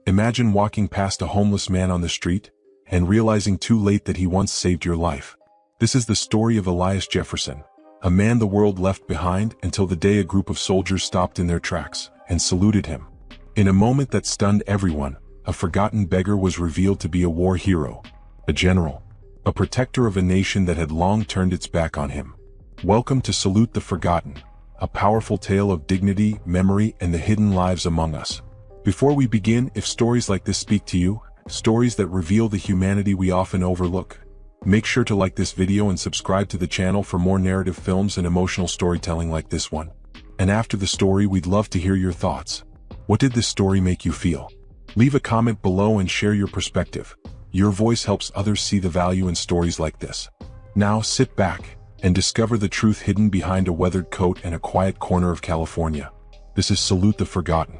Imagine walking past a homeless man on the street and realizing too late that he once saved your life. This is the story of Elias Jefferson, a man the world left behind until the day a group of soldiers stopped in their tracks and saluted him. In a moment that stunned everyone, a forgotten beggar was revealed to be a war hero, a general, a protector of a nation that had long turned its back on him. Welcome to Salute the Forgotten, a powerful tale of dignity, memory, and the hidden lives among us. Before we begin, if stories like this speak to you, stories that reveal the humanity we often overlook, make sure to like this video and subscribe to the channel for more narrative films and emotional storytelling like this one. And after the story, we'd love to hear your thoughts. What did this story make you feel? Leave a comment below and share your perspective. Your voice helps others see the value in stories like this. Now sit back and discover the truth hidden behind a weathered coat and a quiet corner of California. This is Salute the Forgotten.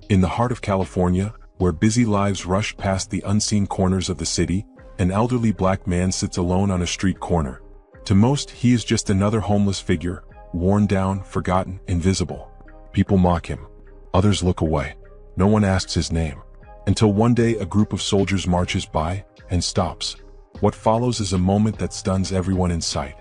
In the heart of California, where busy lives rush past the unseen corners of the city, an elderly black man sits alone on a street corner. To most, he is just another homeless figure, worn down, forgotten, invisible. People mock him. Others look away. No one asks his name. Until one day a group of soldiers marches by and stops. What follows is a moment that stuns everyone in sight.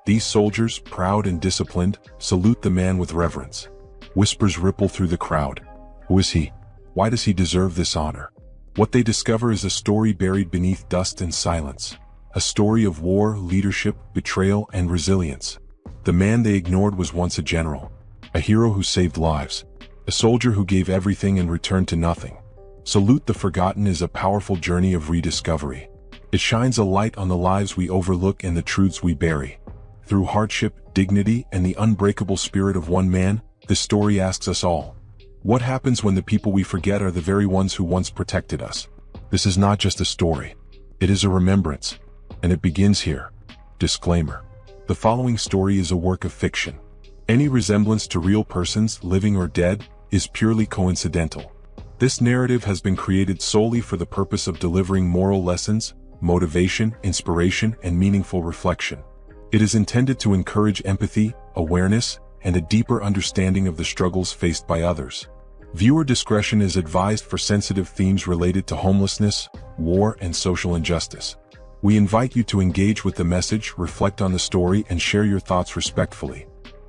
These soldiers, proud and disciplined, salute the man with reverence. Whispers ripple through the crowd. Who is he? Why does he deserve this honor? What they discover is a story buried beneath dust and silence. A story of war, leadership, betrayal, and resilience. The man they ignored was once a general. A hero who saved lives. A soldier who gave everything and returned to nothing. Salute the Forgotten is a powerful journey of rediscovery. It shines a light on the lives we overlook and the truths we bury. Through hardship, dignity, and the unbreakable spirit of one man, this story asks us all. What happens when the people we forget are the very ones who once protected us? This is not just a story. It is a remembrance. And it begins here. Disclaimer. The following story is a work of fiction. Any resemblance to real persons, living or dead, is purely coincidental. This narrative has been created solely for the purpose of delivering moral lessons, motivation, inspiration, and meaningful reflection. It is intended to encourage empathy, awareness, and a deeper understanding of the struggles faced by others. Viewer discretion is advised for sensitive themes related to homelessness, war, and social injustice. We invite you to engage with the message, reflect on the story, and share your thoughts respectfully.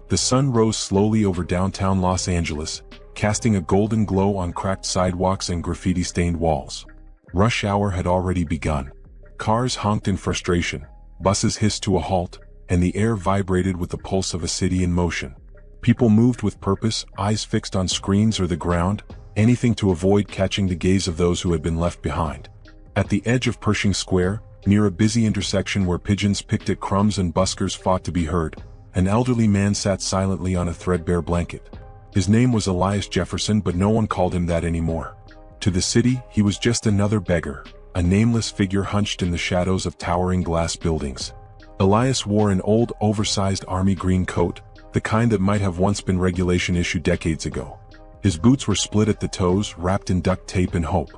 The sun rose slowly over downtown Los Angeles, casting a golden glow on cracked sidewalks and graffiti-stained walls. Rush hour had already begun. Cars honked in frustration, buses hissed to a halt, and the air vibrated with the pulse of a city in motion. People moved with purpose, eyes fixed on screens or the ground, anything to avoid catching the gaze of those who had been left behind. At the edge of Pershing Square, near a busy intersection where pigeons picked at crumbs and buskers fought to be heard, an elderly man sat silently on a threadbare blanket. His name was Elias Jefferson, but no one called him that anymore. To the city, he was just another beggar, a nameless figure hunched in the shadows of towering glass buildings. Elias wore an old, oversized army green coat, the kind that might have once been regulation issue decades ago. His boots were split at the toes, wrapped in duct tape and hope.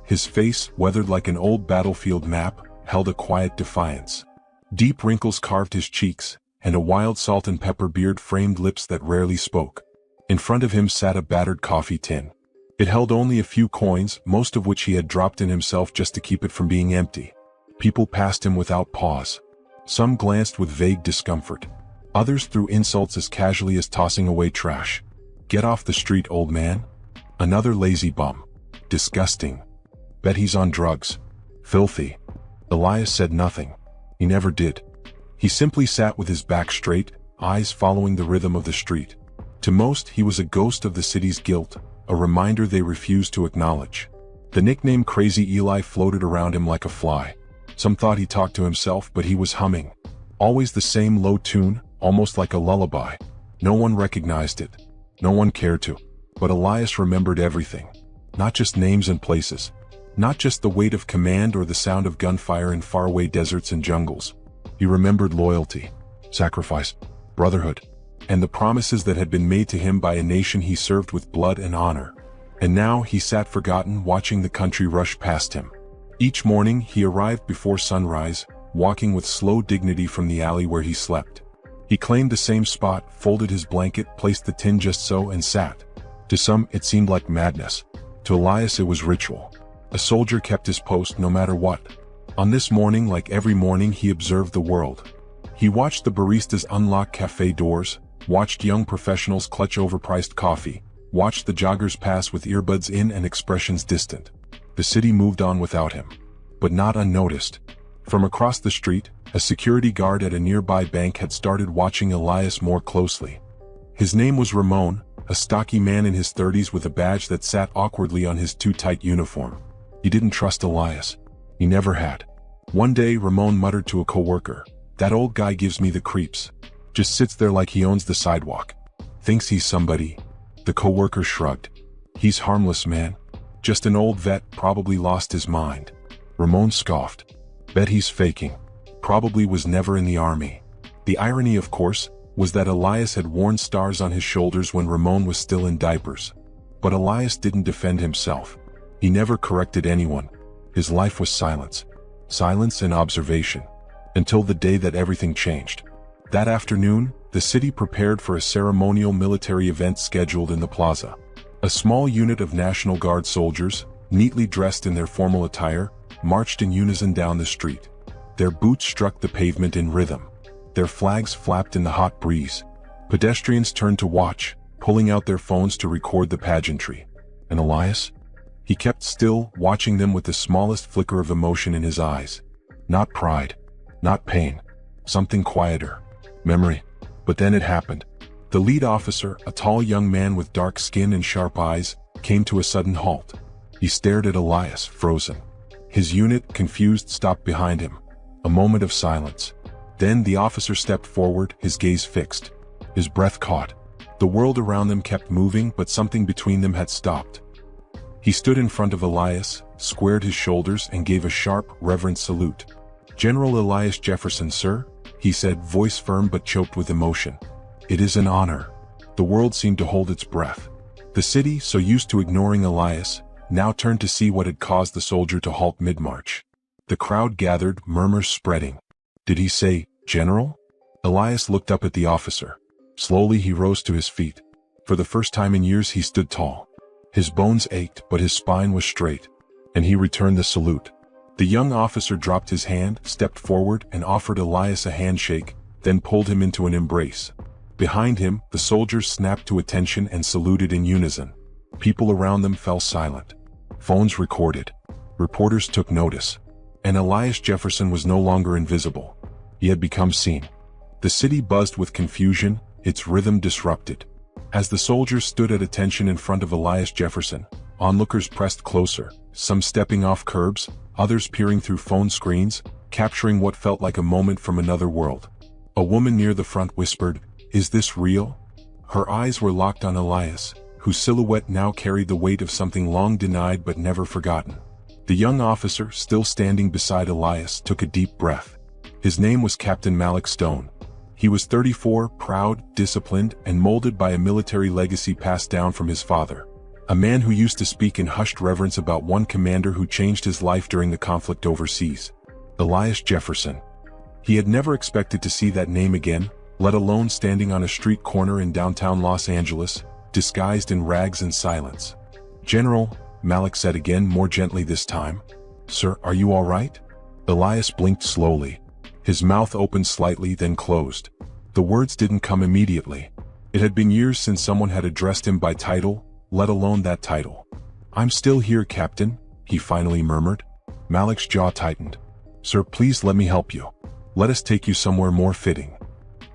His face, weathered like an old battlefield map, held a quiet defiance. Deep wrinkles carved his cheeks, and a wild salt and pepper beard framed lips that rarely spoke. In front of him sat a battered coffee tin. It held only a few coins, most of which he had dropped in himself just to keep it from being empty. People passed him without pause. Some glanced with vague discomfort. Others threw insults as casually as tossing away trash. Get off the street, old man. Another lazy bum. Disgusting. Bet he's on drugs. Filthy. Elias said nothing. He never did. He simply sat with his back straight, eyes following the rhythm of the street. To most, he was a ghost of the city's guilt, a reminder they refused to acknowledge. The nickname Crazy Eli floated around him like a fly. Some thought he talked to himself, but he was humming. Always the same low tune, almost like a lullaby. No one recognized it. No one cared to. But Elias remembered everything. Not just names and places. Not just the weight of command or the sound of gunfire in faraway deserts and jungles. He remembered loyalty, sacrifice, brotherhood, and the promises that had been made to him by a nation he served with blood and honor. And now he sat forgotten, watching the country rush past him. Each morning he arrived before sunrise, walking with slow dignity from the alley where he slept. He claimed the same spot, folded his blanket, placed the tin just so, and sat. To some, it seemed like madness. To Elias it was ritual. A soldier kept his post no matter what. On this morning, like every morning, he observed the world. He watched the baristas unlock cafe doors, watched young professionals clutch overpriced coffee, watched the joggers pass with earbuds in and expressions distant. The city moved on without him. But not unnoticed. From across the street, a security guard at a nearby bank had started watching Elias more closely. His name was Ramon, a stocky man in his 30s with a badge that sat awkwardly on his too tight uniform. He didn't trust Elias. He never had. One day Ramon muttered to a coworker, "That old guy gives me the creeps. Just sits there like he owns the sidewalk. Thinks he's somebody." The coworker shrugged. "He's harmless, man. Just an old vet, probably lost his mind." Ramon scoffed. "Bet he's faking. Probably was never in the army." The irony, of course, was that Elias had worn stars on his shoulders when Ramon was still in diapers. But Elias didn't defend himself. He never corrected anyone. His life was silence. Silence and observation. Until the day that everything changed. That afternoon, the city prepared for a ceremonial military event scheduled in the plaza. A small unit of National Guard soldiers, neatly dressed in their formal attire, marched in unison down the street. Their boots struck the pavement in rhythm. Their flags flapped in the hot breeze. Pedestrians turned to watch, pulling out their phones to record the pageantry. And Elias? He kept still, watching them with the smallest flicker of emotion in his eyes. Not pride. Not pain. Something quieter. Memory. But then it happened. The lead officer, a tall young man with dark skin and sharp eyes, came to a sudden halt. He stared at Elias, frozen. His unit, confused, stopped behind him. A moment of silence. Then the officer stepped forward, his gaze fixed. His breath caught. The world around them kept moving, but something between them had stopped. He stood in front of Elias, squared his shoulders, and gave a sharp, reverent salute. "General Elias Jefferson, sir," he said, voice firm but choked with emotion. "It is an honor." The world seemed to hold its breath. The city, so used to ignoring Elias, now turned to see what had caused the soldier to halt mid-march. The crowd gathered, murmurs spreading. Did he say, "General"? Elias looked up at the officer. Slowly he rose to his feet. For the first time in years he stood tall. His bones ached, but his spine was straight. And he returned the salute. The young officer dropped his hand, stepped forward, and offered Elias a handshake, then pulled him into an embrace. Behind him, the soldiers snapped to attention and saluted in unison. People around them fell silent. Phones recorded. Reporters took notice. And Elias Jefferson was no longer invisible. He had become seen. The city buzzed with confusion, its rhythm disrupted. As the soldiers stood at attention in front of Elias Jefferson, onlookers pressed closer, some stepping off curbs, others peering through phone screens, capturing what felt like a moment from another world. A woman near the front whispered, "Is this real?" Her eyes were locked on Elias, whose silhouette now carried the weight of something long denied but never forgotten. The young officer, still standing beside Elias, took a deep breath. His name was Captain Malik Stone. He was 34, proud, disciplined, and molded by a military legacy passed down from his father. A man who used to speak in hushed reverence about one commander who changed his life during the conflict overseas. Elias Jefferson. He had never expected to see that name again, let alone standing on a street corner in downtown Los Angeles, disguised in rags and silence. "General," Malik said again, more gently this time. "Sir, are you all right?" Elias blinked slowly. His mouth opened slightly, then closed. The words didn't come immediately. It had been years since someone had addressed him by title, let alone that title. "I'm still here, Captain," he finally murmured. Malik's jaw tightened. "Sir, please let me help you. Let us take you somewhere more fitting."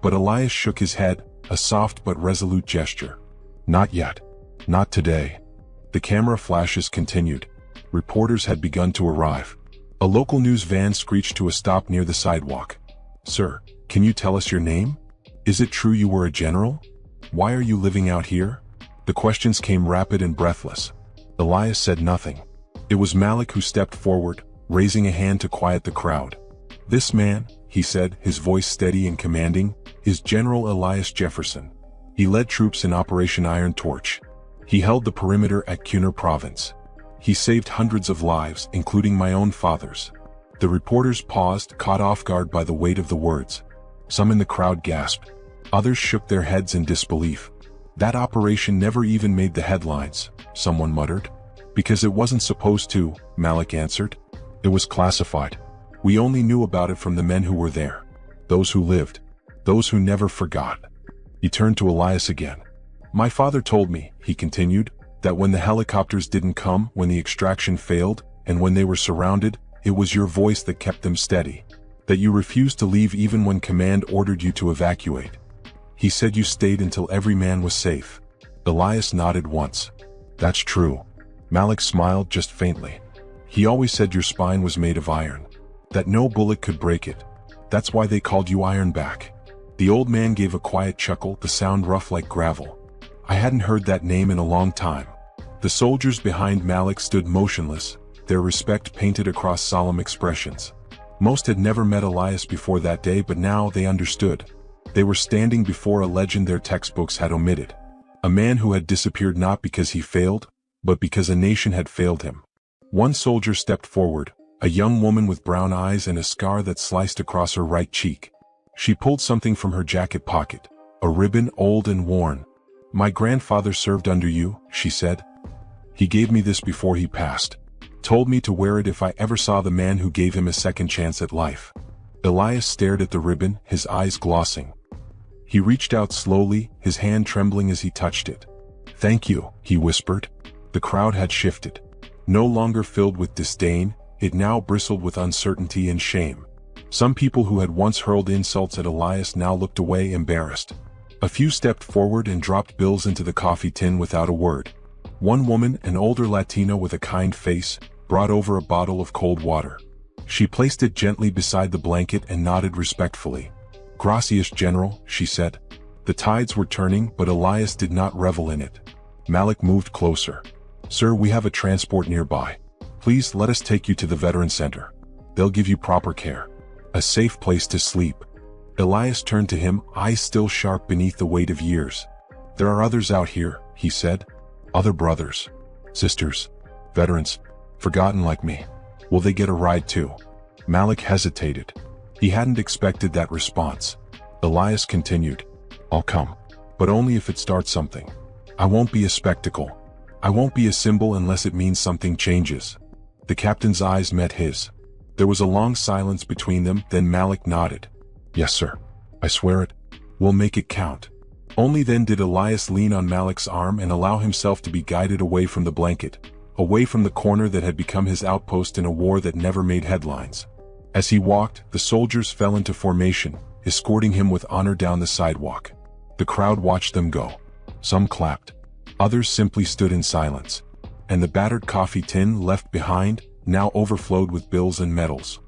But Elias shook his head, a soft but resolute gesture. "Not yet. Not today." The camera flashes continued. Reporters had begun to arrive. A local news van screeched to a stop near the sidewalk. "Sir, can you tell us your name? Is it true you were a general? Why are you living out here?" The questions came rapid and breathless. Elias said nothing. It was Malik who stepped forward, raising a hand to quiet the crowd. "This man," he said, his voice steady and commanding, "is General Elias Jefferson. He led troops in Operation Iron Torch. He held the perimeter at Cunard Province. He saved hundreds of lives, including my own father's." The reporters paused, caught off guard by the weight of the words. Some in the crowd gasped. Others shook their heads in disbelief. "That operation never even made the headlines," someone muttered. Because it wasn't supposed to, Malik answered. It was classified. We only knew about it from the men who were there. Those who lived. Those who never forgot. He turned to Elias again. My father told me, he continued, that when the helicopters didn't come, when the extraction failed, and when they were surrounded, it was your voice that kept them steady. That you refused to leave even when command ordered you to evacuate. He said you stayed until every man was safe. Elias nodded once. That's true. Malik smiled just faintly. He always said your spine was made of iron. That no bullet could break it. That's why they called you Ironback. The old man gave a quiet chuckle, the sound rough like gravel. I hadn't heard that name in a long time. The soldiers behind Malik stood motionless, their respect painted across solemn expressions. Most had never met Elias before that day, but now they understood. They were standing before a legend their textbooks had omitted. A man who had disappeared not because he failed, but because a nation had failed him. One soldier stepped forward, a young woman with brown eyes and a scar that sliced across her right cheek. She pulled something from her jacket pocket, a ribbon old and worn. My grandfather served under you, she said. He gave me this before he passed. Told me to wear it if I ever saw the man who gave him a second chance at life. Elias stared at the ribbon, his eyes glossing. He reached out slowly, his hand trembling as he touched it. Thank you, he whispered. The crowd had shifted. No longer filled with disdain, it now bristled with uncertainty and shame. Some people who had once hurled insults at Elias now looked away embarrassed. A few stepped forward and dropped bills into the coffee tin without a word. One woman, an older Latina with a kind face, brought over a bottle of cold water. She placed it gently beside the blanket and nodded respectfully. Gracias, General, she said. The tides were turning, but Elias did not revel in it. Malik moved closer. Sir, we have a transport nearby. Please let us take you to the Veteran Center. They'll give you proper care. A safe place to sleep. Elias turned to him, eyes still sharp beneath the weight of years. There are others out here, he said. Other brothers, sisters, veterans, forgotten like me. Will they get a ride too? Malik hesitated. He hadn't expected that response. Elias continued. I'll come. But only if it starts something. I won't be a spectacle. I won't be a symbol unless it means something changes. The captain's eyes met his. There was a long silence between them, then Malik nodded. Yes, sir. I swear it. We'll make it count. Only then did Elias lean on Malik's arm and allow himself to be guided away from the blanket, away from the corner that had become his outpost in a war that never made headlines. As he walked, the soldiers fell into formation, escorting him with honor down the sidewalk. The crowd watched them go. Some clapped. Others simply stood in silence. And the battered coffee tin left behind now overflowed with bills and medals.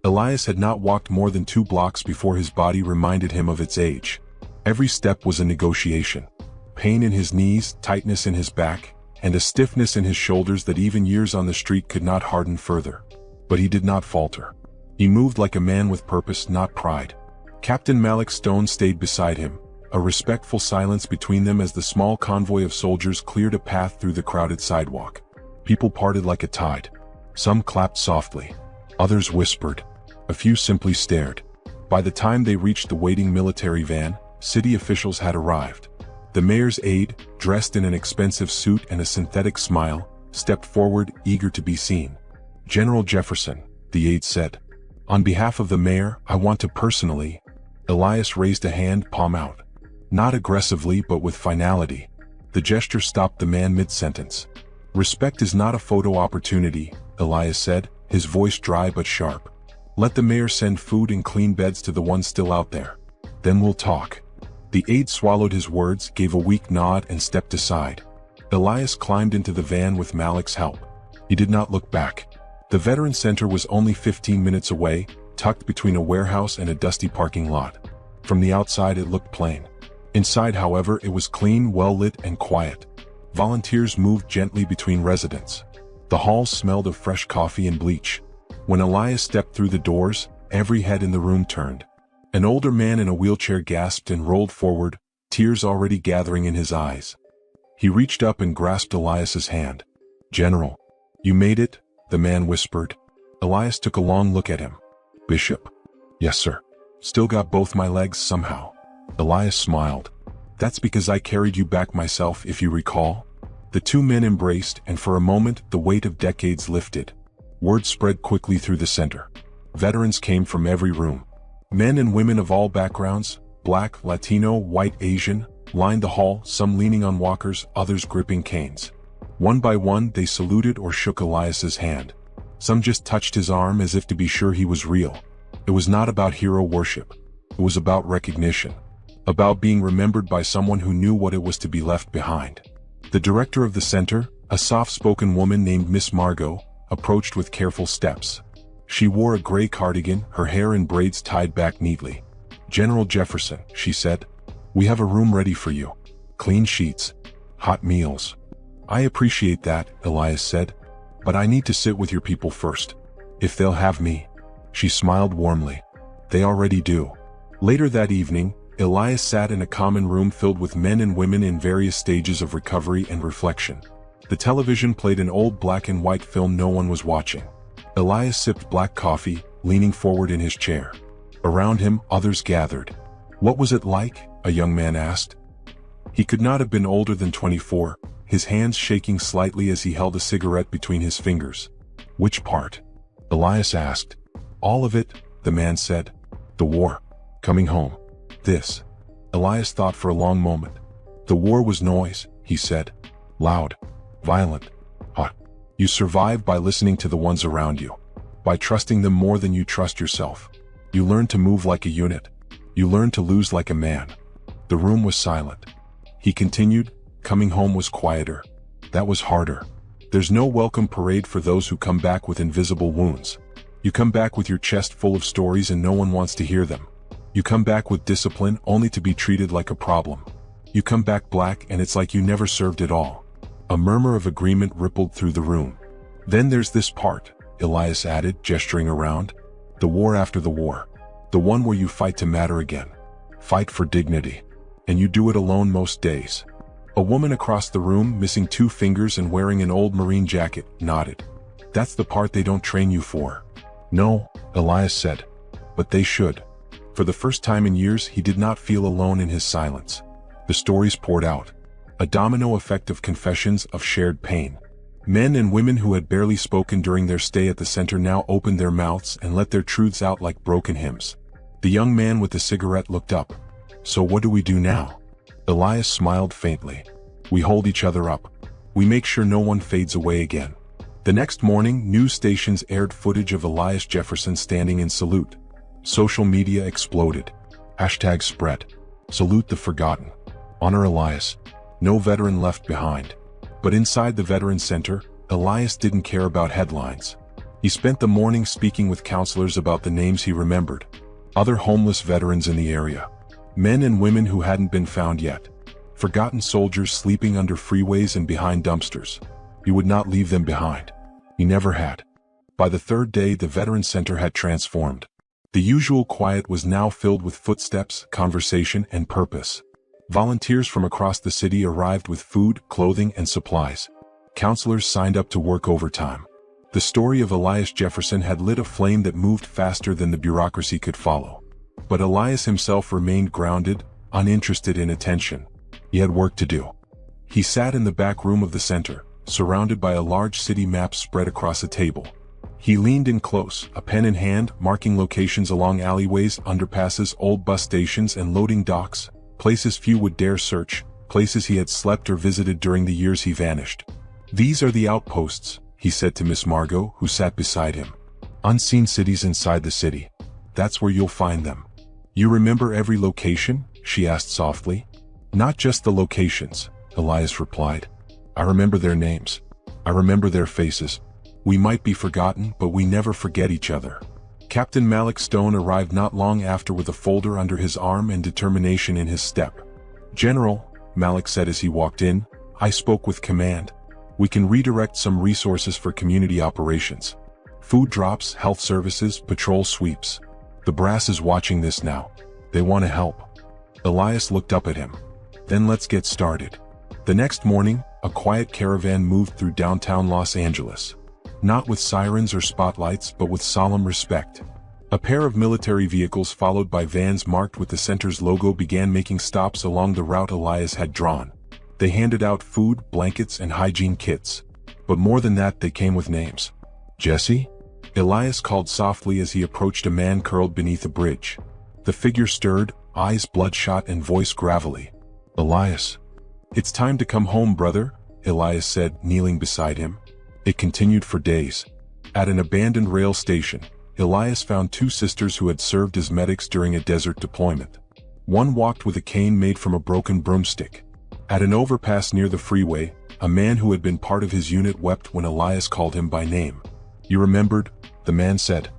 Elias had not walked more than 2 blocks before his body reminded him of its age. Every step was a negotiation. Pain in his knees, tightness in his back, and a stiffness in his shoulders that even years on the street could not harden further. But he did not falter. He moved like a man with purpose, not pride. Captain Malik Stone stayed beside him, a respectful silence between them as the small convoy of soldiers cleared a path through the crowded sidewalk. People parted like a tide. Some clapped softly. Others whispered. A few simply stared. By the time they reached the waiting military van, city officials had arrived. The mayor's aide, dressed in an expensive suit and a synthetic smile, stepped forward, eager to be seen. General Jefferson, the aide said. On behalf of the mayor, I want to personally... Elias raised a hand, palm out. Not aggressively, but with finality. The gesture stopped the man mid-sentence. Respect is not a photo opportunity, Elias said, his voice dry but sharp. Let the mayor send food and clean beds to the ones still out there. Then we'll talk. The aide swallowed his words, gave a weak nod, and stepped aside. Elias climbed into the van with Malik's help. He did not look back. The Veteran Center was only 15 minutes away, tucked between a warehouse and a dusty parking lot. From the outside it looked plain. Inside, however, it was clean, well-lit, and quiet. Volunteers moved gently between residents. The halls smelled of fresh coffee and bleach. When Elias stepped through the doors, every head in the room turned. An older man in a wheelchair gasped and rolled forward, tears already gathering in his eyes. He reached up and grasped Elias's hand. General, you made it, the man whispered. Elias took a long look at him. Bishop. Yes, sir. Still got both my legs somehow. Elias smiled. That's because I carried you back myself, if you recall. The two men embraced, and for a moment the weight of decades lifted. Word spread quickly through the center. Veterans came from every room. Men and women of all backgrounds, black, Latino, white, Asian, lined the hall, some leaning on walkers, others gripping canes. One by one they saluted or shook Elias's hand. Some just touched his arm as if to be sure he was real. It was not about hero worship. It was about recognition. About being remembered by someone who knew what it was to be left behind. The director of the center, a soft-spoken woman named Miss Margot, approached with careful steps. She wore a gray cardigan, her hair in braids tied back neatly. "General Jefferson," she said, "we have a room ready for you. Clean sheets. Hot meals." "I appreciate that," Elias said, "but I need to sit with your people first. If they'll have me." She smiled warmly. "They already do." Later that evening, Elias sat in a common room filled with men and women in various stages of recovery and reflection. The television played an old black and white film no one was watching. Elias sipped black coffee, leaning forward in his chair. Around him, others gathered. "What was it like?" a young man asked. He could not have been older than 24, his hands shaking slightly as he held a cigarette between his fingers. "Which part?" Elias asked. "All of it," the man said. "The war. Coming home. This." Elias thought for a long moment. "The war was noise," he said. "Loud. Violent. Hot. You survive by listening to the ones around you. By trusting them more than you trust yourself. You learn to move like a unit. You learn to lose like a man." The room was silent. He continued, "Coming home was quieter. That was harder. There's no welcome parade for those who come back with invisible wounds. You come back with your chest full of stories and no one wants to hear them. You come back with discipline only to be treated like a problem. You come back black and it's like you never served at all." A murmur of agreement rippled through the room. "Then there's this part," Elias added, gesturing around. "The war after the war. The one where you fight to matter again. Fight for dignity. And you do it alone most days." A woman across the room, missing 2 fingers and wearing an old Marine jacket, nodded. "That's the part they don't train you for." "No," Elias said. "But they should." For the first time in years he did not feel alone in his silence. The stories poured out. A domino effect of confessions, of shared pain. Men and women who had barely spoken during their stay at the center now opened their mouths and let their truths out like broken hymns. The young man with the cigarette looked up. "So what do we do now?" Elias smiled faintly. "We hold each other up. We make sure no one fades away again." The next morning, news stations aired footage of Elias Jefferson standing in salute. Social media exploded. Hashtag spread. Salute the forgotten. Honor Elias. No veteran left behind. But inside the Veterans Center, Elias didn't care about headlines. He spent the morning speaking with counselors about the names he remembered. Other homeless veterans in the area. Men and women who hadn't been found yet. Forgotten soldiers sleeping under freeways and behind dumpsters. He would not leave them behind. He never had. By the 3rd day, the Veterans Center had transformed. The usual quiet was now filled with footsteps, conversation, and purpose. Volunteers from across the city arrived with food, clothing, and supplies. Counselors signed up to work overtime. The story of Elias Jefferson had lit a flame that moved faster than the bureaucracy could follow. But Elias himself remained grounded, uninterested in attention. He had work to do. He sat in the back room of the center, surrounded by a large city map spread across a table. He leaned in close, a pen in hand, marking locations along alleyways, underpasses, old bus stations, and loading docks. Places few would dare search, places he had slept or visited during the years he vanished. "These are the outposts," he said to Miss Margot, who sat beside him. "Unseen cities inside the city. That's where you'll find them." "You remember every location?" she asked softly. "Not just the locations," Elias replied. "I remember their names. I remember their faces. We might be forgotten, but we never forget each other." Captain Malik Stone arrived not long after with a folder under his arm and determination in his step. "General," Malik said as he walked in, "I spoke with command. We can redirect some resources for community operations. Food drops, health services, patrol sweeps. The brass is watching this now. They want to help." Elias looked up at him. "Then let's get started." The next morning, a quiet caravan moved through downtown Los Angeles. Not with sirens or spotlights, but with solemn respect. A pair of military vehicles followed by vans marked with the center's logo began making stops along the route Elias had drawn. They handed out food, blankets, and hygiene kits. But more than that, they came with names. Jesse? Elias called softly as he approached a man curled beneath a bridge. The figure stirred, eyes bloodshot and voice gravelly. Elias. It's time to come home, brother, Elias said, kneeling beside him. It continued for days. At an abandoned rail station, Elias found two sisters who had served as medics during a desert deployment. One walked with a cane made from a broken broomstick. At an overpass near the freeway, a man who had been part of his unit wept when Elias called him by name. You remembered? The man said.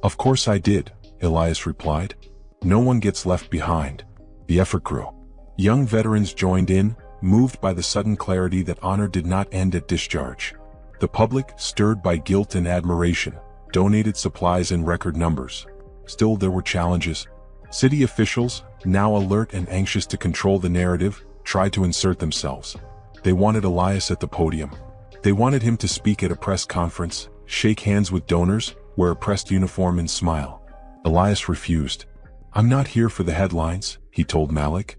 Of course I did, Elias replied. No one gets left behind. The effort grew. Young veterans joined in, moved by the sudden clarity that honor did not end at discharge. The public, stirred by guilt and admiration, donated supplies in record numbers. Still there were challenges. City officials, now alert and anxious to control the narrative, tried to insert themselves. They wanted Elias at the podium. They wanted him to speak at a press conference, shake hands with donors, wear a pressed uniform and smile. Elias refused. I'm not here for the headlines, he told Malik.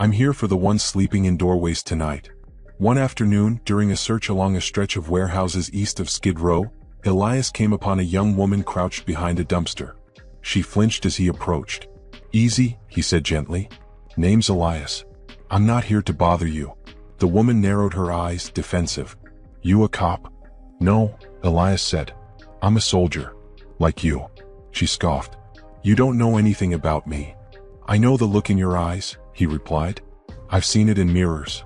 I'm here for the ones sleeping in doorways tonight. One afternoon, during a search along a stretch of warehouses east of Skid Row, Elias came upon a young woman crouched behind a dumpster. She flinched as he approached. Easy, he said gently. Name's Elias. I'm not here to bother you. The woman narrowed her eyes, defensive. You a cop? No, Elias said. I'm a soldier. Like you. She scoffed. You don't know anything about me. I know the look in your eyes, he replied. I've seen it in mirrors.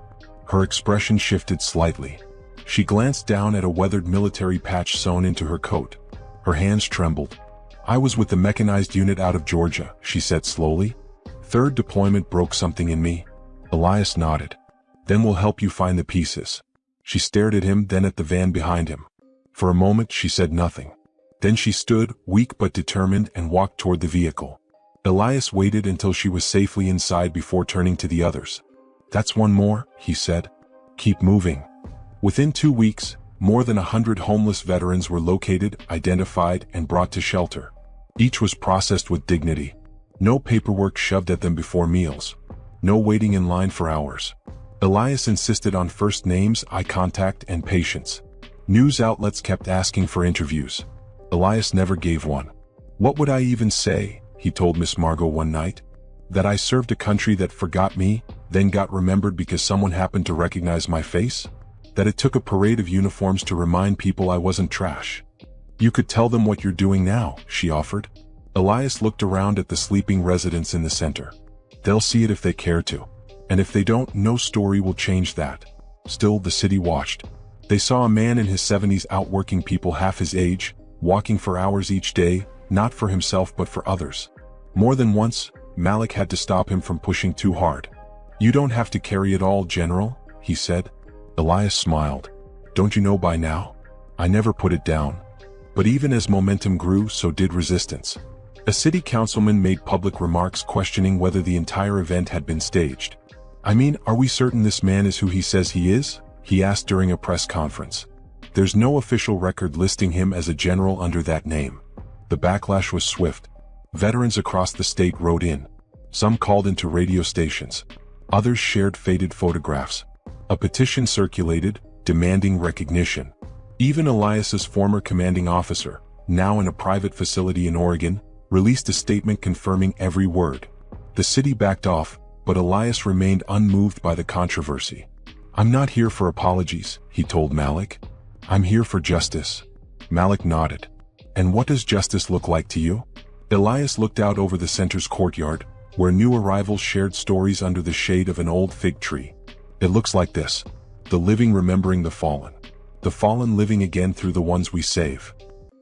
Her expression shifted slightly. She glanced down at a weathered military patch sewn into her coat. Her hands trembled. I was with the mechanized unit out of Georgia, she said slowly. Third deployment broke something in me. Elias nodded. Then we'll help you find the pieces. She stared at him, then at the van behind him. For a moment she said nothing. Then she stood, weak but determined, and walked toward the vehicle. Elias waited until she was safely inside before turning to the others. That's one more, he said. Keep moving. Within 2 weeks, more than 100 homeless veterans were located, identified, and brought to shelter. Each was processed with dignity. No paperwork shoved at them before meals. No waiting in line for hours. Elias insisted on first names, eye contact, and patience. News outlets kept asking for interviews. Elias never gave one. What would I even say, he told Miss Margot one night. That I served a country that forgot me, then got remembered because someone happened to recognize my face? That it took a parade of uniforms to remind people I wasn't trash. You could tell them what you're doing now, she offered. Elias looked around at the sleeping residents in the center. They'll see it if they care to. And if they don't, no story will change that. Still, the city watched. They saw a man in his 70s outworking people half his age, walking for hours each day, not for himself but for others. More than once, Malik had to stop him from pushing too hard. You don't have to carry it all, General, he said. Elias smiled. Don't you know by now? I never put it down. But even as momentum grew, so did resistance. A city councilman made public remarks questioning whether the entire event had been staged. I mean, are we certain this man is who he says he is? He asked during a press conference. There's no official record listing him as a general under that name. The backlash was swift. Veterans across the state wrote in. Some called into radio stations. Others shared faded photographs. A petition circulated, demanding recognition. Even Elias's former commanding officer, now in a private facility in Oregon, released a statement confirming every word. The city backed off, but Elias remained unmoved by the controversy. I'm not here for apologies, he told Malik. I'm here for justice. Malik nodded. And what does justice look like to you? Elias looked out over the center's courtyard, where new arrivals shared stories under the shade of an old fig tree. It looks like this. The living remembering the fallen. The fallen living again through the ones we save.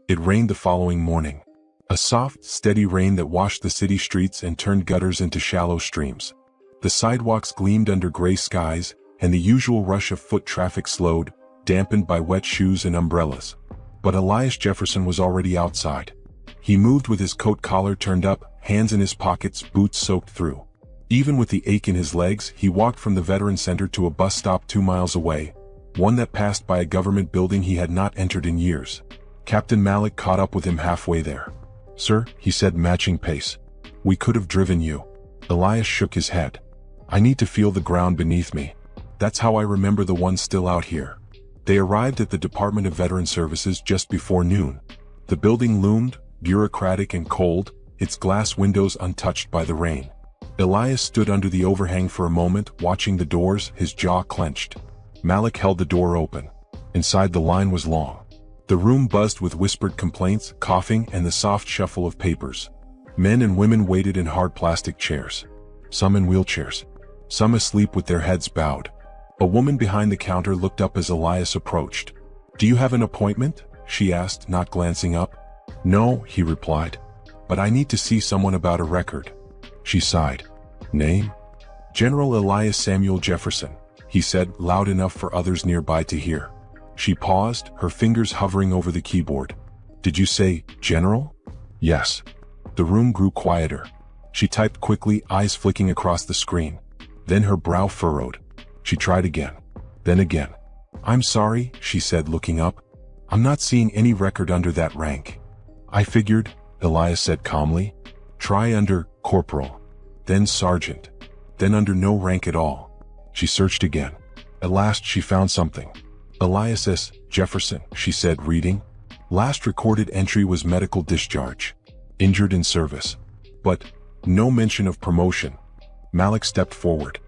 It rained the following morning. A soft, steady rain that washed the city streets and turned gutters into shallow streams. The sidewalks gleamed under gray skies, and the usual rush of foot traffic slowed, dampened by wet shoes and umbrellas. But Elias Jefferson was already outside. He moved with his coat collar turned up, hands in his pockets, boots soaked through. Even with the ache in his legs, he walked from the Veteran Center to a bus stop 2 miles away, one that passed by a government building he had not entered in years. Captain Malik caught up with him halfway there. Sir, he said, matching pace. We could have driven you. Elias shook his head. I need to feel the ground beneath me. That's how I remember the ones still out here. They arrived at the Department of Veteran Services just before noon. The building loomed, bureaucratic and cold, its glass windows untouched by the rain. Elias stood under the overhang for a moment, watching the doors, his jaw clenched. Malik held the door open. Inside, the line was long. The room buzzed with whispered complaints, coughing, and the soft shuffle of papers. Men and women waited in hard plastic chairs. Some in wheelchairs. Some asleep with their heads bowed. A woman behind the counter looked up as Elias approached. "Do you have an appointment?" she asked, not glancing up. "No," he replied. "But I need to see someone about a record." She sighed. "Name?" "General Elias Samuel Jefferson," he said, loud enough for others nearby to hear. She paused, her fingers hovering over the keyboard. "Did you say, General?" "Yes." The room grew quieter. She typed quickly, eyes flicking across the screen. Then her brow furrowed. She tried again. Then again. "I'm sorry," she said, looking up. "I'm not seeing any record under that rank." "I figured," Elias said calmly. "Try under Corporal. Then Sergeant. Then under no rank at all." She searched again. At last she found something. "Elias S. Jefferson," she said, reading. "Last recorded entry was medical discharge. Injured in service." But no mention of promotion. Malik stepped forward.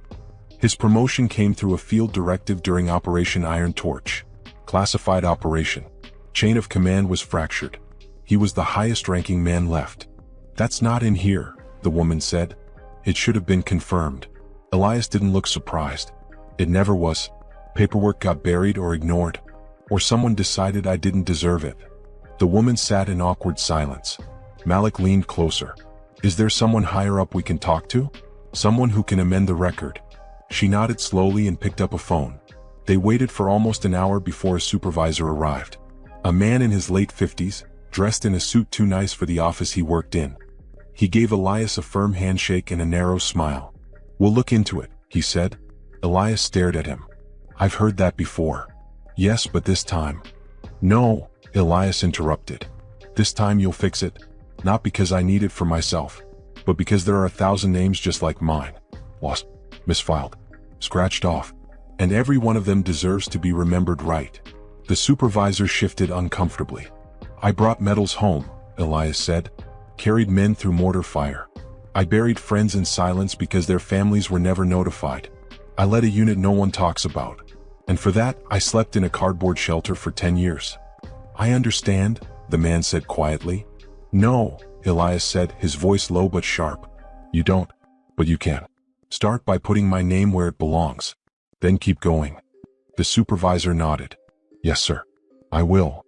His promotion came through a field directive during Operation Iron Torch. Classified operation. Chain of command was fractured. He was the highest-ranking man left. "That's not in here," the woman said. "It should have been confirmed." Elias didn't look surprised. "It never was. Paperwork got buried or ignored. Or someone decided I didn't deserve it." The woman sat in awkward silence. Malik leaned closer. "Is there someone higher up we can talk to? Someone who can amend the record?" She nodded slowly and picked up a phone. They waited for almost an hour before a supervisor arrived. A man in his late 50s, dressed in a suit too nice for the office he worked in. He gave Elias a firm handshake and a narrow smile. "We'll look into it," he said. Elias stared at him. "I've heard that before." "Yes, but this time." "No," Elias interrupted. "This time you'll fix it. Not because I need it for myself, but because there are 1,000 names just like mine. Lost, misfiled, scratched off. And every one of them deserves to be remembered right." The supervisor shifted uncomfortably. "I brought medals home," Elias said. "Carried men through mortar fire. I buried friends in silence because their families were never notified. I led a unit no one talks about. And for that, I slept in a cardboard shelter for 10 years. "I understand," the man said quietly. "No," Elias said, his voice low but sharp. "You don't, but you can. Start by putting my name where it belongs. Then keep going." The supervisor nodded. "Yes, sir. I will."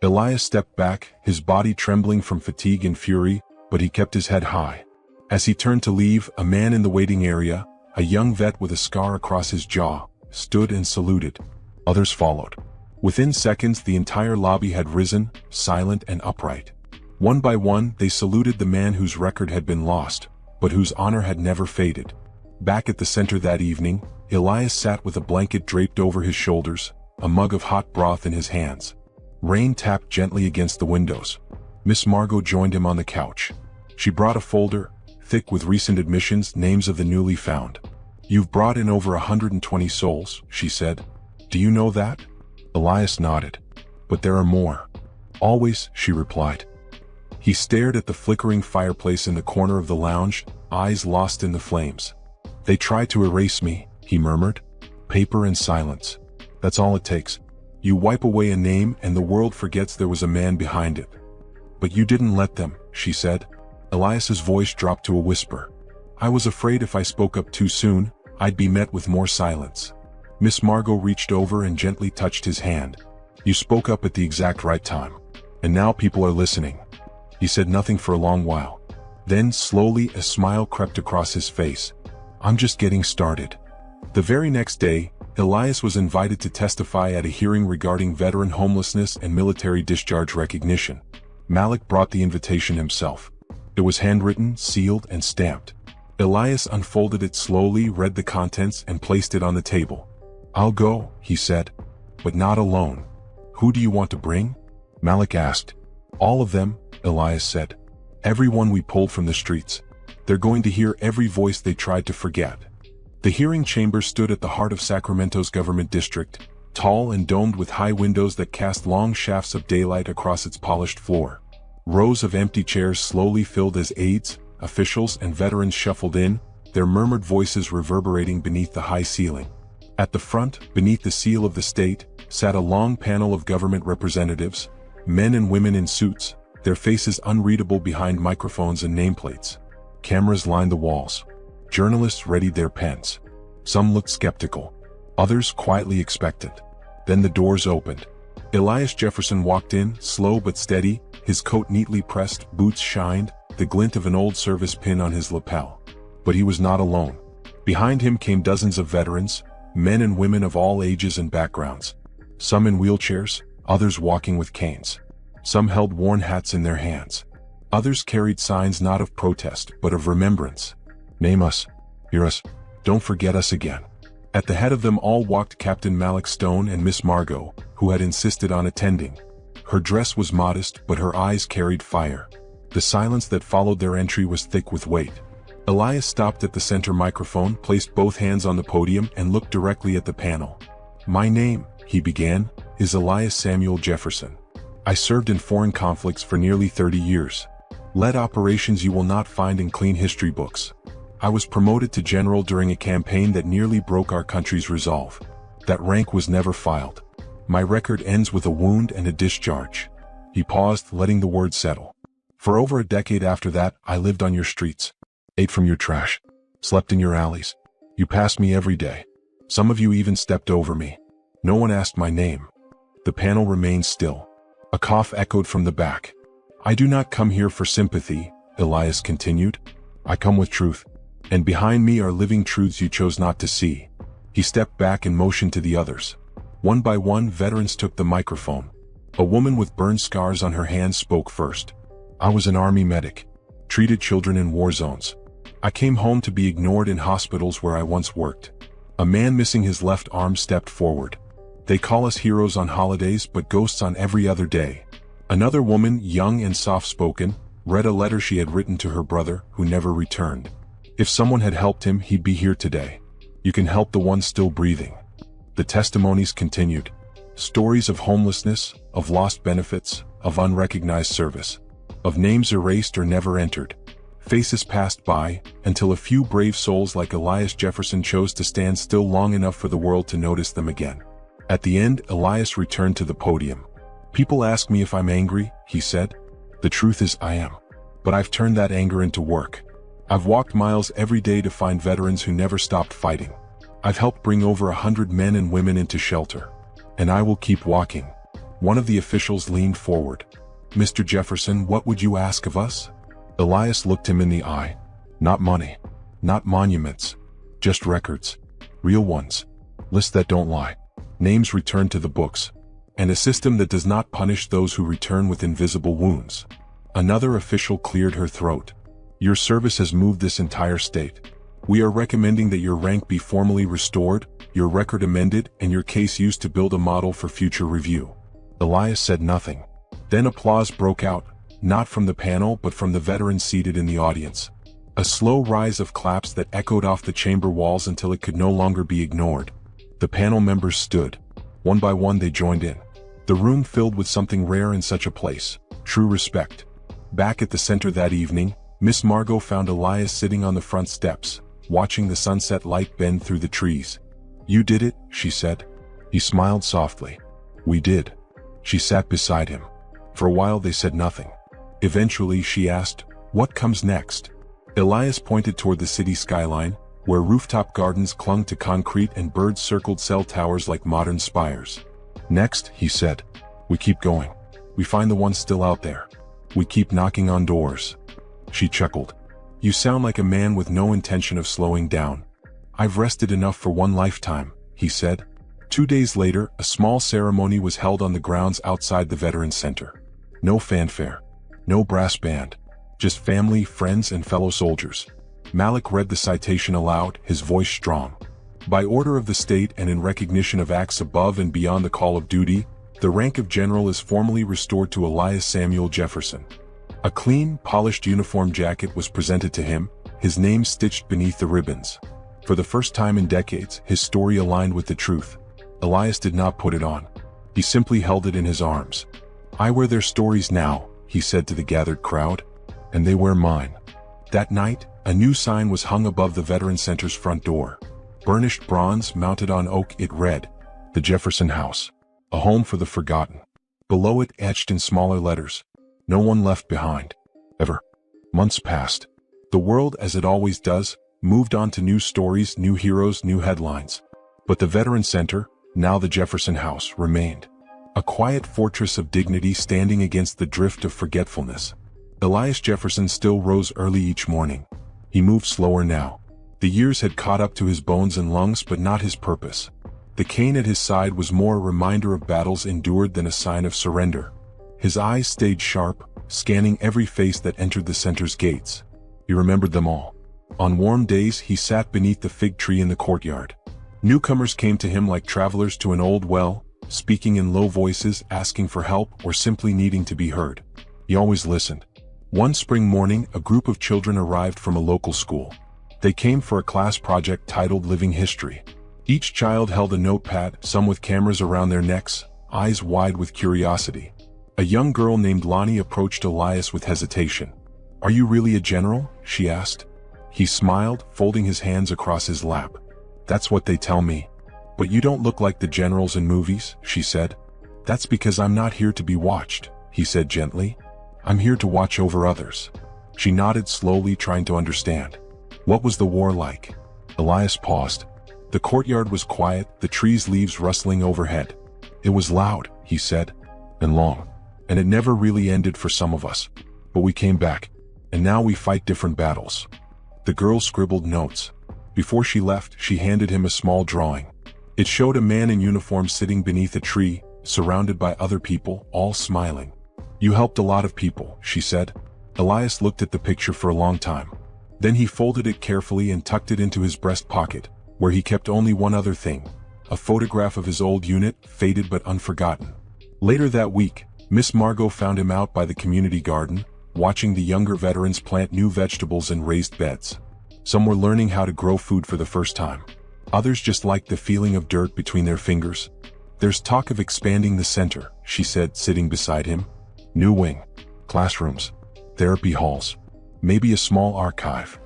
Elias stepped back, his body trembling from fatigue and fury, but he kept his head high. As he turned to leave, a man in the waiting area, a young vet with a scar across his jaw, stood and saluted. Others followed. Within seconds, the entire lobby had risen, silent and upright. One by one, they saluted the man whose record had been lost, but whose honor had never faded. Back at the center that evening, Elias sat with a blanket draped over his shoulders, a mug of hot broth in his hands. Rain tapped gently against the windows. Miss Margot joined him on the couch. She brought a folder, thick with recent admissions, names of the newly found. "You've brought in over 120 souls," she said. "Do you know that?" Elias nodded. "But there are more." "Always," she replied. He stared at the flickering fireplace in the corner of the lounge, eyes lost in the flames. "They try to erase me," he murmured. "Paper and silence. That's all it takes. You wipe away a name and the world forgets there was a man behind it." "But you didn't let them," she said. Elias's voice dropped to a whisper. "I was afraid if I spoke up too soon, I'd be met with more silence." Miss Margot reached over and gently touched his hand. "You spoke up at the exact right time. And now people are listening." He said nothing for a long while. Then, slowly, a smile crept across his face. "I'm just getting started." The very next day, Elias was invited to testify at a hearing regarding veteran homelessness and military discharge recognition. Malik brought the invitation himself. It was handwritten, sealed, and stamped. Elias unfolded it slowly, read the contents, and placed it on the table. "I'll go," he said. "But not alone." "Who do you want to bring?" Malik asked. "All of them," Elias said. "Everyone we pulled from the streets. They're going to hear every voice they tried to forget." The hearing chamber stood at the heart of Sacramento's government district, tall and domed with high windows that cast long shafts of daylight across its polished floor. Rows of empty chairs slowly filled as aides, officials, and veterans shuffled in, their murmured voices reverberating beneath the high ceiling. At the front, beneath the seal of the state, sat a long panel of government representatives, men and women in suits, their faces unreadable behind microphones and nameplates. Cameras lined the walls. Journalists readied their pens. Some looked skeptical. Others quietly expectant. Then the doors opened. Elias Jefferson walked in, slow but steady, his coat neatly pressed, boots shined, the glint of an old service pin on his lapel. But he was not alone. Behind him came dozens of veterans, men and women of all ages and backgrounds. Some in wheelchairs, others walking with canes. Some held worn hats in their hands. Others carried signs not of protest but of remembrance. Name us, hear us, don't forget us again. At the head of them all walked Captain Malik Stone and Miss Margot, who had insisted on attending. Her dress was modest, but her eyes carried fire. The silence that followed their entry was thick with weight. Elias stopped at the center microphone, placed both hands on the podium, and looked directly at the panel. "My name," he began, "is Elias Samuel Jefferson. I served in foreign conflicts for nearly 30 years. Led operations you will not find in clean history books. I was promoted to general during a campaign that nearly broke our country's resolve. That rank was never filed. My record ends with a wound and a discharge." He paused, letting the words settle. "For over a decade after that, I lived on your streets, ate from your trash, slept in your alleys. You passed me every day. Some of you even stepped over me. No one asked my name." The panel remained still. A cough echoed from the back. "I do not come here for sympathy," Elias continued. "I come with truth. And behind me are living truths you chose not to see." He stepped back and motioned to the others. One by one, veterans took the microphone. A woman with burn scars on her hands spoke first. "I was an army medic. Treated children in war zones. I came home to be ignored in hospitals where I once worked." A man missing his left arm stepped forward. "They call us heroes on holidays but ghosts on every other day." Another woman, young and soft-spoken, read a letter she had written to her brother, who never returned. "If someone had helped him, he'd be here today. You can help the one still breathing." The testimonies continued. Stories of homelessness, of lost benefits, of unrecognized service, of names erased or never entered. Faces passed by, until a few brave souls like Elias Jefferson chose to stand still long enough for the world to notice them again. At the end, Elias returned to the podium. "People ask me if I'm angry," he said. "The truth is I am. But I've turned that anger into work. I've walked miles every day to find veterans who never stopped fighting. I've helped bring over 100 men and women into shelter. And I will keep walking." One of the officials leaned forward. "Mr. Jefferson, what would you ask of us?" Elias looked him in the eye. "Not money. Not monuments. Just records. Real ones. Lists that don't lie. Names returned to the books. And a system that does not punish those who return with invisible wounds." Another official cleared her throat. "Your service has moved this entire state. We are recommending that your rank be formally restored, your record amended, and your case used to build a model for future review." Elias said nothing. Then applause broke out, not from the panel but from the veterans seated in the audience. A slow rise of claps that echoed off the chamber walls until it could no longer be ignored. The panel members stood. One by one they joined in. The room filled with something rare in such a place, true respect. Back at the center that evening, Miss Margot found Elias sitting on the front steps, watching the sunset light bend through the trees. "You did it," she said. He smiled softly. "We did." She sat beside him. For a while they said nothing. Eventually she asked, "What comes next?" Elias pointed toward the city skyline, where rooftop gardens clung to concrete and birds circled cell towers like modern spires. "Next," he said, "we keep going. We find the ones still out there. We keep knocking on doors." She chuckled. "You sound like a man with no intention of slowing down." "I've rested enough for one lifetime," he said. 2 days later, a small ceremony was held on the grounds outside the Veterans Center. No fanfare. No brass band. Just family, friends, and fellow soldiers. Malik read the citation aloud, his voice strong. "By order of the state and in recognition of acts above and beyond the call of duty, the rank of general is formally restored to Elias Samuel Jefferson." A clean, polished uniform jacket was presented to him, his name stitched beneath the ribbons. For the first time in decades, his story aligned with the truth. Elias did not put it on. He simply held it in his arms. "I wear their stories now," he said to the gathered crowd, "and they wear mine." That night, a new sign was hung above the Veteran Center's front door. Burnished bronze mounted on oak, it read, "The Jefferson House, a home for the forgotten." Below it, etched in smaller letters, "No one left behind. Ever." Months passed. The world, as it always does, moved on to new stories, new heroes, new headlines. But the Veteran Center, now the Jefferson House, remained. A quiet fortress of dignity standing against the drift of forgetfulness. Elias Jefferson still rose early each morning. He moved slower now. The years had caught up to his bones and lungs, but not his purpose. The cane at his side was more a reminder of battles endured than a sign of surrender. His eyes stayed sharp, scanning every face that entered the center's gates. He remembered them all. On warm days, he sat beneath the fig tree in the courtyard. Newcomers came to him like travelers to an old well, speaking in low voices, asking for help, or simply needing to be heard. He always listened. One spring morning, a group of children arrived from a local school. They came for a class project titled Living History. Each child held a notepad, some with cameras around their necks, eyes wide with curiosity. A young girl named Lonnie approached Elias with hesitation. "Are you really a general?" she asked. He smiled, folding his hands across his lap. "That's what they tell me. But you don't look like the generals in movies," she said. "That's because I'm not here to be watched," he said gently. "I'm here to watch over others." She nodded slowly, trying to understand. "What was the war like?" Elias paused. The courtyard was quiet, the trees' leaves rustling overhead. "It was loud," he said, "and long. And it never really ended for some of us. But we came back. And now we fight different battles." The girl scribbled notes. Before she left, she handed him a small drawing. It showed a man in uniform sitting beneath a tree, surrounded by other people, all smiling. "You helped a lot of people," she said. Elias looked at the picture for a long time. Then he folded it carefully and tucked it into his breast pocket, where he kept only one other thing, a photograph of his old unit, faded but unforgotten. Later that week, Miss Margot found him out by the community garden, watching the younger veterans plant new vegetables in raised beds. Some were learning how to grow food for the first time. Others just liked the feeling of dirt between their fingers. "There's talk of expanding the center," she said, sitting beside him. "New wing, classrooms, therapy halls, maybe a small archive."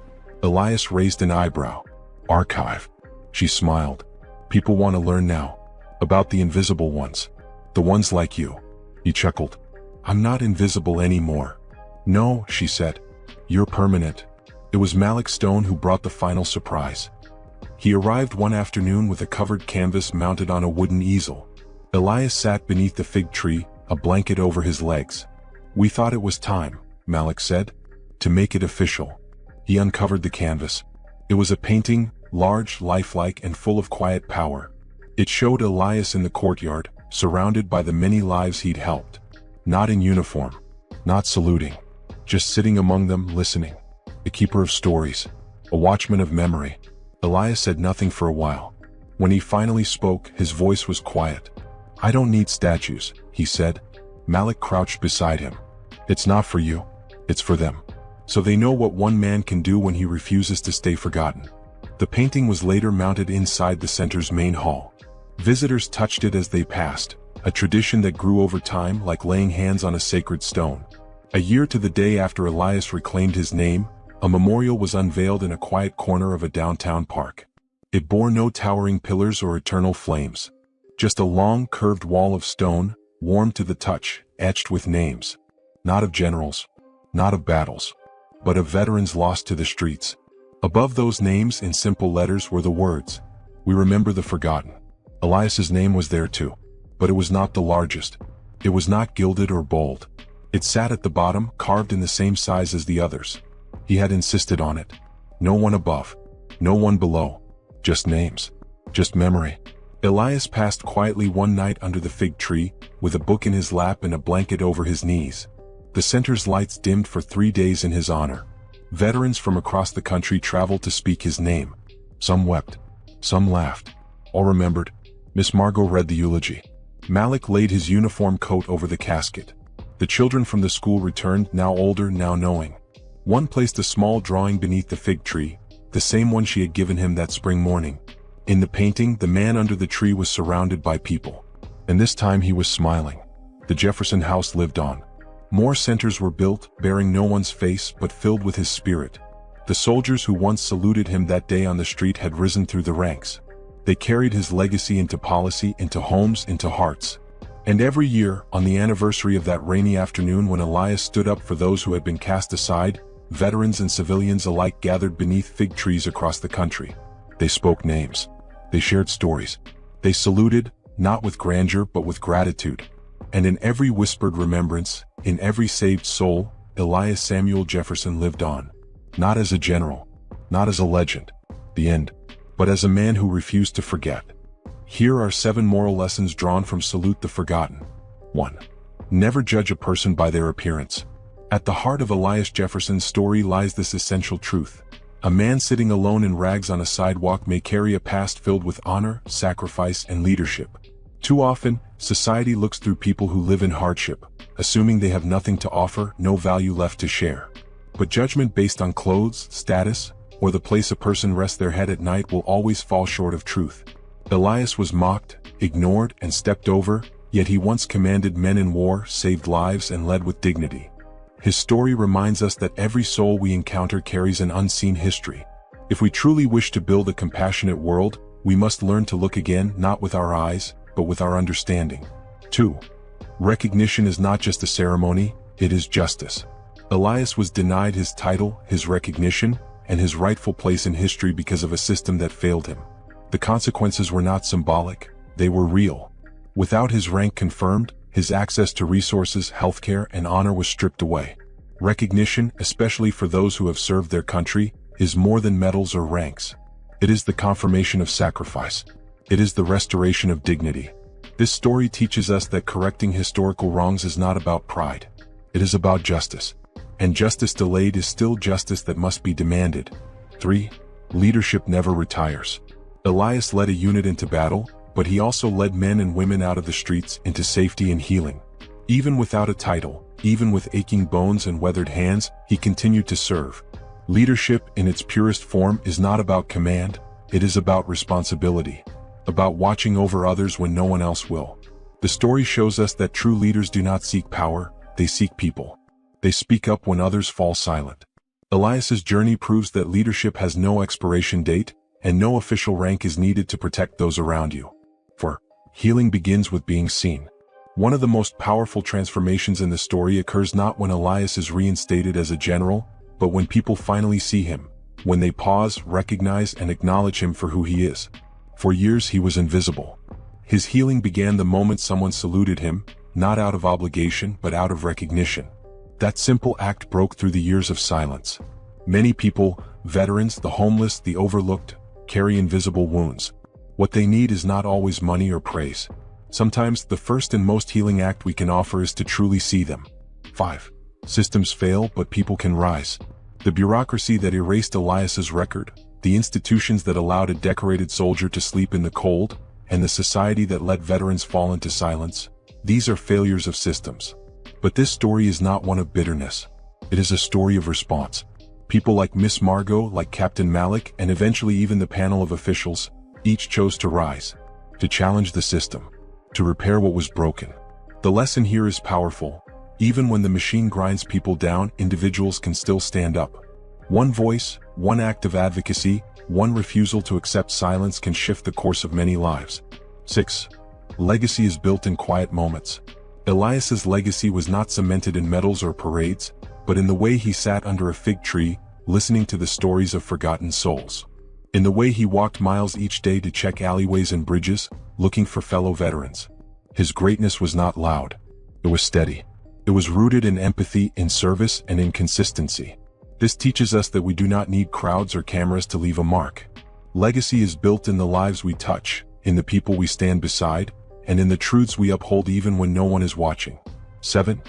Elias raised an eyebrow. "Archive?" She smiled. "People want to learn now. About the invisible ones. The ones like you." He chuckled. "I'm not invisible anymore." "No," she said. "You're permanent." It was Malik Stone who brought the final surprise. He arrived one afternoon with a covered canvas mounted on a wooden easel. Elias sat beneath the fig tree, a blanket over his legs. "We thought it was time," Malik said, "to make it official." He uncovered the canvas. It was a painting, large, lifelike, and full of quiet power. It showed Elias in the courtyard, surrounded by the many lives he'd helped. Not in uniform, not saluting, just sitting among them, listening. A keeper of stories, a watchman of memory. Elias said nothing for a while. When he finally spoke, his voice was quiet. "I don't need statues," he said. Malik crouched beside him. "It's not for you. It's for them. So they know what one man can do when he refuses to stay forgotten." The painting was later mounted inside the center's main hall. Visitors touched it as they passed, a tradition that grew over time, like laying hands on a sacred stone. A year to the day after Elias reclaimed his name, a memorial was unveiled in a quiet corner of a downtown park. It bore no towering pillars or eternal flames. Just a long, curved wall of stone, warm to the touch, etched with names. Not of generals, not of battles, but of veterans lost to the streets. Above those names, in simple letters, were the words, "We remember the forgotten." Elias's name was there too, but it was not the largest. It was not gilded or bold. It sat at the bottom, carved in the same size as the others. He had insisted on it. No one above, no one below. Just names, just memory. Elias passed quietly one night under the fig tree, with a book in his lap and a blanket over his knees. The center's lights dimmed for 3 days in his honor. Veterans from across the country traveled to speak his name. Some wept, some laughed. All remembered. Miss Margot read the eulogy. Malik laid his uniform coat over the casket. The children from the school returned, now older, now knowing. One placed a small drawing beneath the fig tree, the same one she had given him that spring morning. In the painting, the man under the tree was surrounded by people. And this time he was smiling. The Jefferson house lived on. More centers were built, bearing no one's face but filled with his spirit. The soldiers who once saluted him that day on the street had risen through the ranks. They carried his legacy into policy, into homes, into hearts. And every year, on the anniversary of that rainy afternoon when Elias stood up for those who had been cast aside, veterans and civilians alike gathered beneath fig trees across the country. They spoke names. They shared stories. They saluted, not with grandeur but with gratitude. And in every whispered remembrance, in every saved soul, Elias Samuel Jefferson lived on. Not as a general, not as a legend, the end, but as a man who refused to forget. Here are 7 moral lessons drawn from Salute the Forgotten. 1. Never judge a person by their appearance. At the heart of Elias Jefferson's story lies this essential truth. A man sitting alone in rags on a sidewalk may carry a past filled with honor, sacrifice, and leadership. Too often, society looks through people who live in hardship, assuming they have nothing to offer, no value left to share. But judgment based on clothes, status, or the place a person rests their head at night will always fall short of truth. Elias was mocked, ignored, and stepped over, yet he once commanded men in war, saved lives, and led with dignity. His story reminds us that every soul we encounter carries an unseen history. If we truly wish to build a compassionate world, we must learn to look again, not with our eyes, but with our understanding. 2. Recognition is not just a ceremony, it is justice. Elias was denied his title, his recognition, and his rightful place in history because of a system that failed him. The consequences were not symbolic, they were real. Without his rank confirmed, his access to resources, healthcare, and honor was stripped away. Recognition, especially for those who have served their country, is more than medals or ranks. It is the confirmation of sacrifice. It is the restoration of dignity. This story teaches us that correcting historical wrongs is not about pride. It is about justice. And justice delayed is still justice that must be demanded. 3. Leadership never retires. Elias led a unit into battle, but he also led men and women out of the streets into safety and healing. Even without a title, even with aching bones and weathered hands, he continued to serve. Leadership, in its purest form, is not about command, it is about responsibility. About watching over others when no one else will. The story shows us that true leaders do not seek power, they seek people. They speak up when others fall silent. Elias's journey proves that leadership has no expiration date, and no official rank is needed to protect those around you. 4. Healing begins with being seen. One of the most powerful transformations in the story occurs not when Elias is reinstated as a general, but when people finally see him, when they pause, recognize, and acknowledge him for who he is. For years he was invisible. His healing began the moment someone saluted him, not out of obligation but out of recognition. That simple act broke through the years of silence. Many people, veterans, the homeless, the overlooked, carry invisible wounds. What they need is not always money or praise. Sometimes the first and most healing act we can offer is to truly see them. 5. Systems fail but people can rise. The bureaucracy that erased Elias's record, the institutions that allowed a decorated soldier to sleep in the cold, and the society that let veterans fall into silence, these are failures of systems. But this story is not one of bitterness. It is a story of response. People like Miss Margot, like Captain Malik, and eventually even the panel of officials, each chose to rise, to challenge the system, to repair what was broken. The lesson here is powerful. Even when the machine grinds people down, individuals can still stand up. One voice, one act of advocacy, one refusal to accept silence can shift the course of many lives. 6. Legacy is built in quiet moments. Elias's legacy was not cemented in medals or parades, but in the way he sat under a fig tree, listening to the stories of forgotten souls. In the way he walked miles each day to check alleyways and bridges, looking for fellow veterans. His greatness was not loud. It was steady. It was rooted in empathy, in service, and in consistency. This teaches us that we do not need crowds or cameras to leave a mark. Legacy is built in the lives we touch, in the people we stand beside, and in the truths we uphold even when no one is watching. 7.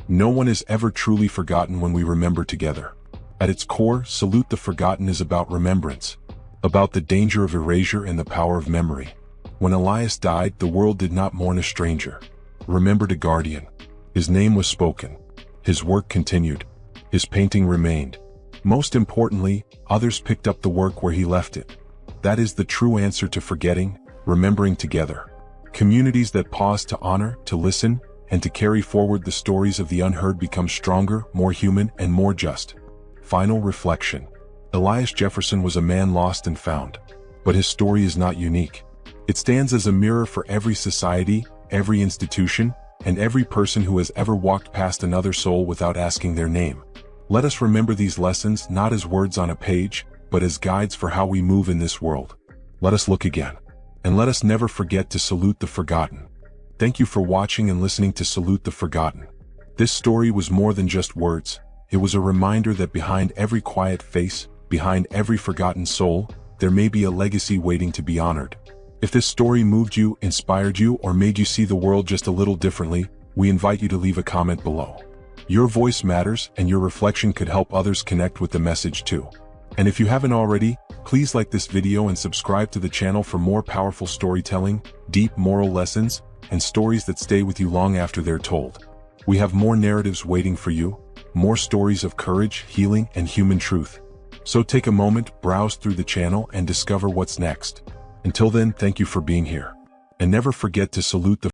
No one is ever truly forgotten when we remember together. At its core, Salute the Forgotten is about remembrance, about the danger of erasure and the power of memory. When Elias died, the world did not mourn a stranger. Remembered a guardian. His name was spoken. His work continued. His painting remained. Most importantly, others picked up the work where he left it. That is the true answer to forgetting, remembering together. Communities that pause to honor, to listen, and to carry forward the stories of the unheard become stronger, more human, and more just. Final reflection. Elias Jefferson was a man lost and found. But his story is not unique. It stands as a mirror for every society, every institution, and every person who has ever walked past another soul without asking their name. Let us remember these lessons not as words on a page, but as guides for how we move in this world. Let us look again. And let us never forget to salute the forgotten. Thank you for watching and listening to Salute the Forgotten. This story was more than just words. It was a reminder that behind every quiet face, behind every forgotten soul, there may be a legacy waiting to be honored. If this story moved you, inspired you, or made you see the world just a little differently, we invite you to leave a comment below. Your voice matters, and your reflection could help others connect with the message too. And if you haven't already, please like this video and subscribe to the channel for more powerful storytelling, deep moral lessons, and stories that stay with you long after they're told. We have more narratives waiting for you, more stories of courage, healing, and human truth. So take a moment, browse through the channel, and discover what's next. Until then, thank you for being here. And never forget to salute the